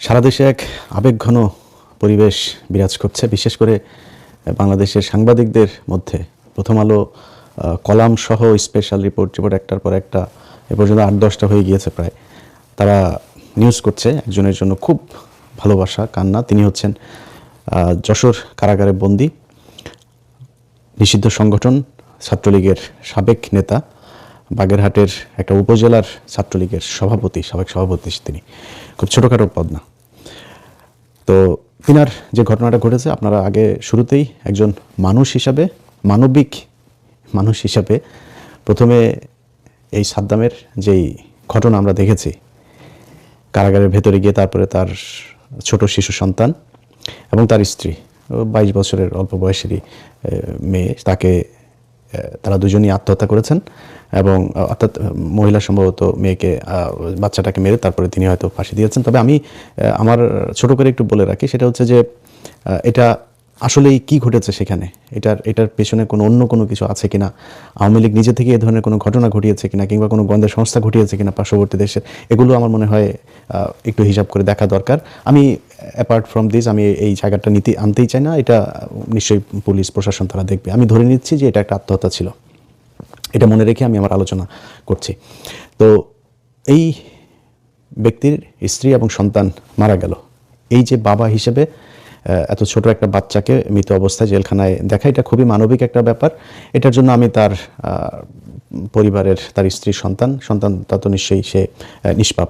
সারা দেশে এক আবেগঘন পরিবেশ বিরাজ করছে, বিশেষ করে বাংলাদেশের সাংবাদিকদের মধ্যে। প্রথম আলো কলাম সহ স্পেশাল রিপোর্ট একটার পর একটা এ পর্যন্ত 8-10টা হয়ে গিয়েছে প্রায়। তারা নিউজ করছে একজনের জন্য খুব ভালোবাসা, কান্না। তিনি হচ্ছেন যশোর কারাগারে বন্দী নিষিদ্ধ সংগঠন ছাত্রলীগের সাবেক নেতা, বাগেরহাটের একটা উপজেলার ছাত্রলীগের সাবেক সভাপতি। তিনি খুব ছোটোখাটো পদ না। তো তিনার যে ঘটনাটা ঘটেছে, আপনারা আগে শুরুতেই একজন মানবিক মানুষ হিসাবে প্রথমে এই সাদ্দামের যেই ঘটনা আমরা দেখেছি কারাগারের ভেতরে গিয়ে, তারপরে তার ছোট শিশু সন্তান এবং তার স্ত্রী 22 বছরের অল্প বয়সেরই মেয়ে, তারা দুজনই আত্মহত্যা করেছেন। এবং অর্থাৎ মহিলা সম্ভবত বাচ্চাটাকে মেরে তারপরে তিনি হয়তো ফাঁসি দিয়েছেন। তবে আমি আমার ছোট করে একটু বলে রাখি, সেটা হচ্ছে যে এটা আসলেই কি ঘটেছে সেখানে, এটার পেছনে অন্য কোনো কিছু আছে কিনা, আওয়ামী লীগ নিজে থেকে এ ধরনের কোনো ঘটনা ঘটিয়েছে কিনা, কিংবা কোনো গোয়েন্দা সংস্থা ঘটিয়েছে কিনা পার্শ্ববর্তী দেশের, এগুলো আমার মনে হয় একটু হিসাব করে দেখা দরকার। আমি অ্যাপার্ট ফ্রম দিস আমি এই জায়গাটা আনতেই চাই না। এটা নিশ্চয়ই পুলিশ প্রশাসন তারা দেখবে। আমি ধরে নিচ্ছি যে এটা একটা আত্মহত্যা ছিল, এটা মনে রেখে আমি আমার আলোচনা করছি। তো এই ব্যক্তির স্ত্রী এবং সন্তান মারা গেল। এই যে বাবা হিসেবে এত ছোট একটা বাচ্চাকে মৃত অবস্থায় জেলখানায় দেখা, এটা খুবই মানবিক একটা ব্যাপার। এটার জন্য আমি তার পরিবারের, তার স্ত্রীর সন্তান তা তো নিশ্চয়ই সে নিষ্পাপ,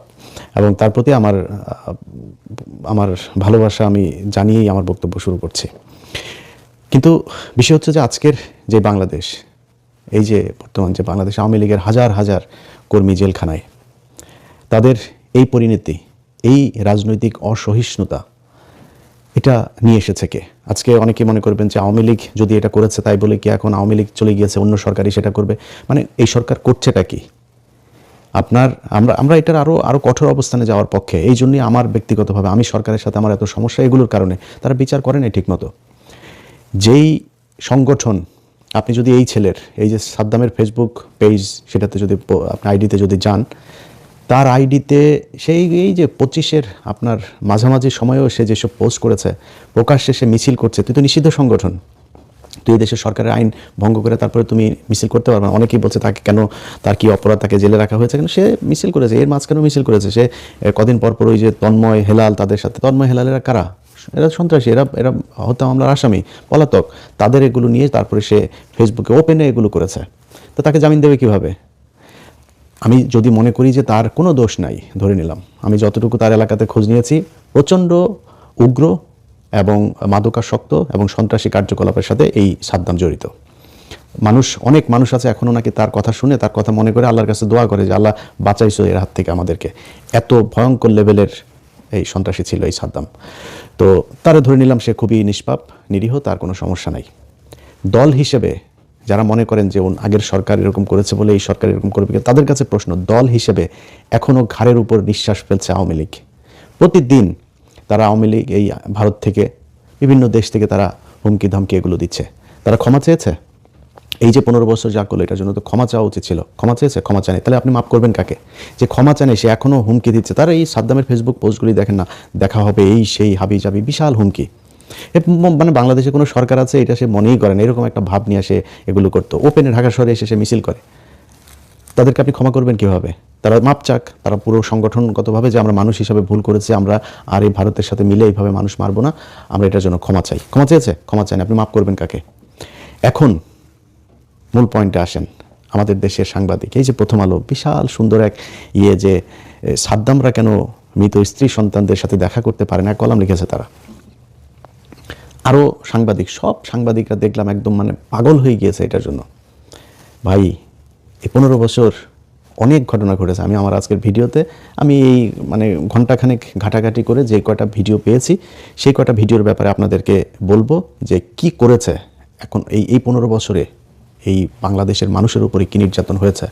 এবং তার প্রতি আমার ভালোবাসা আমি জানিয়েই আমার বক্তব্য শুরু করছি। কিন্তু বিষয় হচ্ছে যে আজকের যে বাংলাদেশ, এই যে বর্তমান যে বাংলাদেশ, আওয়ামী লীগের হাজার হাজার কর্মী জেলখানায়, তাদের এই পরিণতি, এই রাজনৈতিক অসহিষ্ণুতা, এটা নিয়ে এসেছে কে? আজকে অনেকেই মনে করবেন যে আওয়ামী লীগ যদি এটা করেছে তাই বলে কি এখন আওয়ামী লীগ চলে গিয়েছে, অন্য সরকারই সেটা করবে? মানে এই সরকার করছেটা কি? আমরা এটার আরো কঠোর অবস্থানে যাওয়ার পক্ষে। এই জন্যই আমার ব্যক্তিগতভাবে আমি সরকারের সাথে আমার এত সমস্যা, এগুলোর কারণে তারা বিচার করে না ঠিকমতো। যেই সংগঠন, আপনি যদি এই ছেলের, এই যে সাদ্দামের ফেসবুক পেজ, সেটাতে যদি আপনি আইডিতে যদি যান, তার আইডিতে এই যে 25-এর আপনার মাঝামাঝি সময়েও সে যেসব পোস্ট করেছে, প্রকাশ্যে সে মিছিল করছে। তুই তো নিষিদ্ধ সংগঠন, তুই এই দেশের সরকারের আইন ভঙ্গ করে তারপরে তুমি মিছিল করতে পারবে না। অনেকেই বলছে তাকে কেন, তার কি অপরাধ, তাকে জেলে রাখা হয়েছে কেন? সে মিছিল করেছে, এর মাঝখানেও মিছিল করেছে। সে কদিন পর ওই যে তন্ময় হেলাল, তাদের সাথে, তন্ময় হেলালেরা কারা? এরা সন্ত্রাসী, এরা হত্যা মামলার আসামি, পলাতক। তাদের এগুলো নিয়ে তারপরে সে ফেসবুকে ওপেনে এগুলো করেছে। তো তাকে জামিন দেবে কিভাবে? আমি যদি মনে করি যে তার কোনো দোষ নাই, ধরে নিলাম, আমি যতটুকু তার এলাকাতে খোঁজ নিয়েছি, প্রচণ্ড উগ্র এবং মাদকাসক্ত এবং সন্ত্রাসী কার্যকলাপের সাথে এই সাদ্দাম জড়িত। অনেক মানুষ আছে এখনও নাকি তার কথা শুনে, তার কথা মনে করে আল্লাহর কাছে দোয়া করে যে আল্লাহ বাঁচাইছো এর হাত থেকে আমাদেরকে। এত ভয়ঙ্কর লেভেলের এই সন্ত্রাসী ছিল এই সাদ্দাম। তো তারা ধরে নিলাম সে খুবই নিষ্পাপ, নিরীহ, তার কোনো সমস্যা নাই। দল হিসেবে যারা মনে করেন যে আগের সরকার এরকম করেছে বলে এই সরকার এরকম করবে, তাদের কাছে প্রশ্ন, দল হিসেবে এখনও ঘাড়ের উপর নিঃশ্বাস ফেলছে আওয়ামী লীগ। প্রতিদিন তারা আওয়ামী লীগ এই ভারত থেকে, বিভিন্ন দেশ থেকে তারা হুমকি ধামকি এগুলো দিচ্ছে। তারা ক্ষমা চেয়েছে? এই যে 15 বছর যা করলো, এটার জন্য তো ক্ষমা চাওয়া উচিত ছিল। ক্ষমা চেয়েছে? ক্ষমা চায়নি। তাহলে আপনি মাফ করবেন কাকে? যে ক্ষমা চায়নি সে এখনও হুমকি দিচ্ছে। তারা এই সাদ্দামের ফেসবুক পোস্টগুলি দেখেন না, দেখা হবে এই সেই হাবি জাবি, বিশাল হুমকি। মানে বাংলাদেশে কোনো সরকার আছে এটা সে মনেই করে না, এরকম একটা ভাব নিয়ে সে এগুলো করতো। ওপেনে ঢাকা শহরে এসে সে মিছিল করে। তাদেরকে আপনি ক্ষমা করবেন কিভাবে? তারা মাপ চাক, তারা পুরো সংগঠনগতভাবে যে আমরা মানুষ হিসাবে ভুল করেছি, আমরা আর এই ভারতের সাথে মিলে এইভাবে মানুষ মারবো না, আমরা এটার জন্য ক্ষমা চাই। ক্ষমা চেয়েছে? ক্ষমা চায়নি। আপনি মাপ করবেন কাকে? এখন মূল পয়েন্টে আসেন। আমাদের দেশের সাংবাদিক, এই যে প্রথম আলো, বিশাল সুন্দর এক যে সাদ্দামরা কেন মৃত স্ত্রী সন্তানদের সাথে দেখা করতে পারে না, কলাম লিখেছে তারা। আরও সব সাংবাদিকরা দেখলাম একদম মানে পাগল হয়ে গিয়েছে এটার জন্য। ভাই, এই 15 বছর অনেক ঘটনা ঘটেছে। আমি আমার আজকের ভিডিওতে আমি এই ঘন্টাখানেক ঘাটাঘাটি করে যে কয়টা ভিডিও পেয়েছি, সেই কয়টা ভিডিওর ব্যাপারে আপনাদেরকে বলবো যে কি করেছে এখন এই 15 বছরে এই বাংলাদেশের মানুষের উপরে কি নির্যাতন হয়েছে।